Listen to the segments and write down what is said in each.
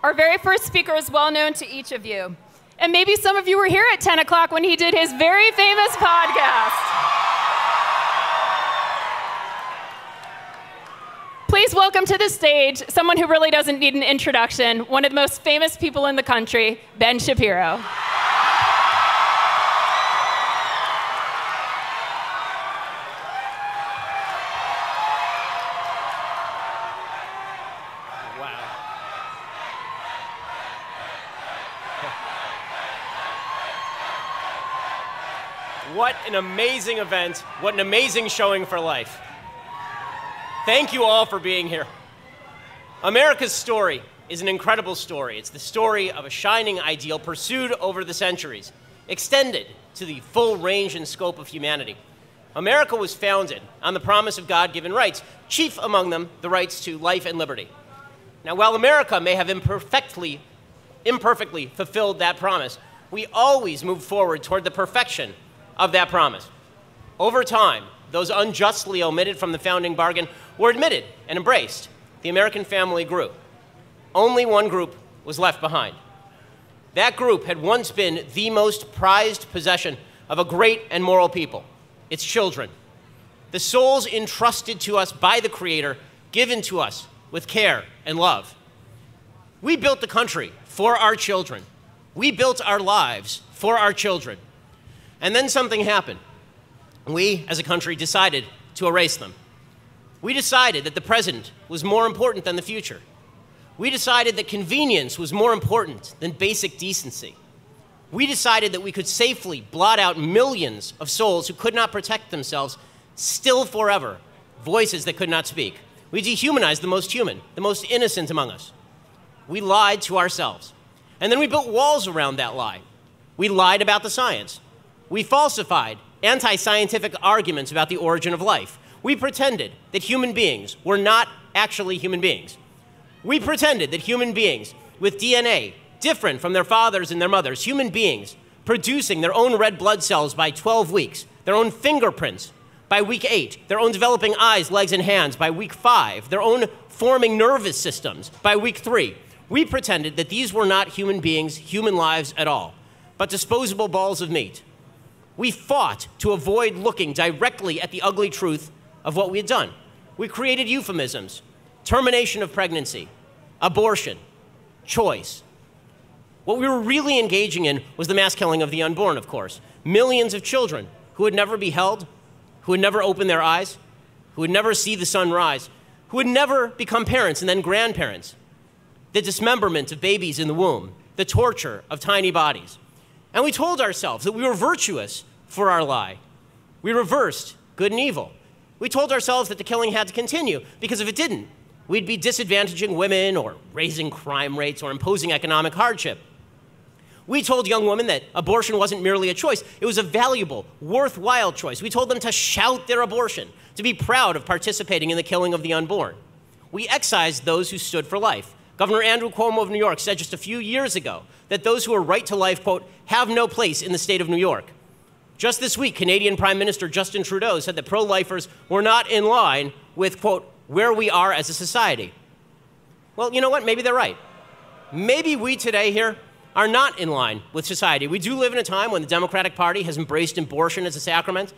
Our very first speaker is well known to each of you. And maybe some of you were here at 10 o'clock when he did his very famous podcast. Please welcome to the stage someone who really doesn't need an introduction, one of the most famous people in the country, Ben Shapiro. What an amazing event. What an amazing showing for life. Thank you all for being here. America's story is an incredible story. It's the story of a shining ideal pursued over the centuries, extended to the full range and scope of humanity. America was founded on the promise of God-given rights, chief among them the rights to life and liberty. Now, while America may have imperfectly fulfilled that promise, we always move forward toward the perfection of that promise. Over time, those unjustly omitted from the founding bargain were admitted and embraced. The American family grew. Only one group was left behind. That group had once been the most prized possession of a great and moral people, its children. The souls entrusted to us by the Creator, given to us with care and love. We built the country for our children. We built our lives for our children. And then something happened. We, as a country, decided to erase them. We decided that the present was more important than the future. We decided that convenience was more important than basic decency. We decided that we could safely blot out millions of souls who could not protect themselves, still forever, voices that could not speak. We dehumanized the most human, the most innocent among us. We lied to ourselves. And then we built walls around that lie. We lied about the science. We falsified anti-scientific arguments about the origin of life. We pretended that human beings were not actually human beings. We pretended that human beings with DNA different from their fathers and their mothers, human beings producing their own red blood cells by 12 weeks, their own fingerprints by week 8, their own developing eyes, legs, and hands by week 5, their own forming nervous systems by week 3. We pretended that these were not human beings, human lives at all, but disposable balls of meat. We fought to avoid looking directly at the ugly truth of what we had done. We created euphemisms: termination of pregnancy, abortion, choice. What we were really engaging in was the mass killing of the unborn, of course. Millions of children who would never be held, who would never open their eyes, who would never see the sun rise, who would never become parents and then grandparents. The dismemberment of babies in the womb, the torture of tiny bodies. And we told ourselves that we were virtuous for our lie. We reversed good and evil. We told ourselves that the killing had to continue, because if it didn't, we'd be disadvantaging women or raising crime rates or imposing economic hardship. We told young women that abortion wasn't merely a choice, it was a valuable, worthwhile choice. We told them to shout their abortion, to be proud of participating in the killing of the unborn. We excised those who stood for life. Governor Andrew Cuomo of New York said just a few years ago that those who are right to life, quote, have no place in the state of New York. Just this week, Canadian Prime Minister Justin Trudeau said that pro-lifers were not in line with, quote, where we are as a society. Well, you know what? Maybe they're right. Maybe we today here are not in line with society. We do live in a time when the Democratic Party has embraced abortion as a sacrament.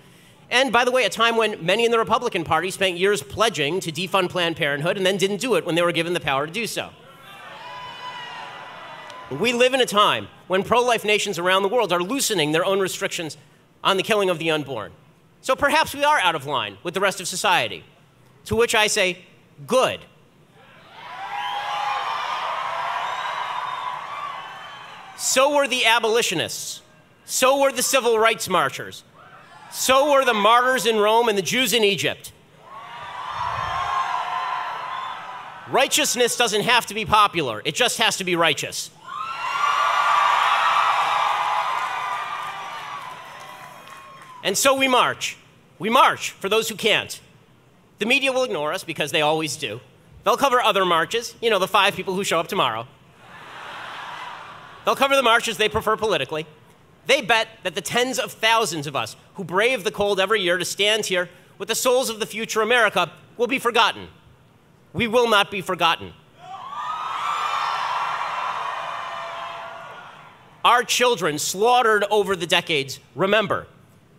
And by the way, a time when many in the Republican Party spent years pledging to defund Planned Parenthood and then didn't do it when they were given the power to do so. We live in a time when pro-life nations around the world are loosening their own restrictions on the killing of the unborn. So perhaps we are out of line with the rest of society. To which I say, good. So were the abolitionists. So were the civil rights marchers. So were the martyrs in Rome and the Jews in Egypt. Righteousness doesn't have to be popular. It just has to be righteous. And so we march. We march for those who can't. The media will ignore us because they always do. They'll cover other marches, you know, the 5 people who show up tomorrow. They'll cover the marches they prefer politically. They bet that the tens of thousands of us who brave the cold every year to stand here with the souls of the future America will be forgotten. We will not be forgotten. our children slaughtered over the decades remember.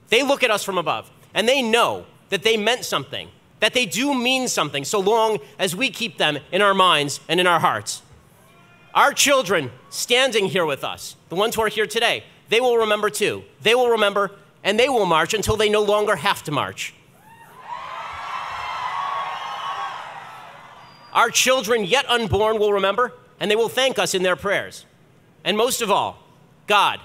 They look at us from above, and they know that they meant something, that they do mean something, so long as we keep them in our minds and in our hearts. Our children standing here with us, the ones who are here today, they will remember too. They will remember, and they will march until they no longer have to march. Our children yet unborn will remember, and they will thank us in their prayers. And most of all, God,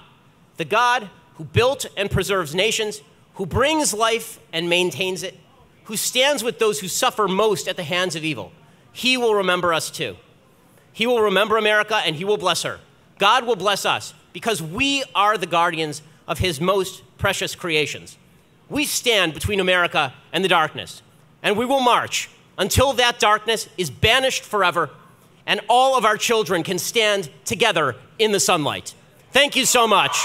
the God who built and preserves nations, who brings life and maintains it, who stands with those who suffer most at the hands of evil, he will remember us too. He will remember America, and he will bless her. God will bless us because we are the guardians of his most precious creations. We stand between America and the darkness, and we will march until that darkness is banished forever and all of our children can stand together in the sunlight. Thank you so much.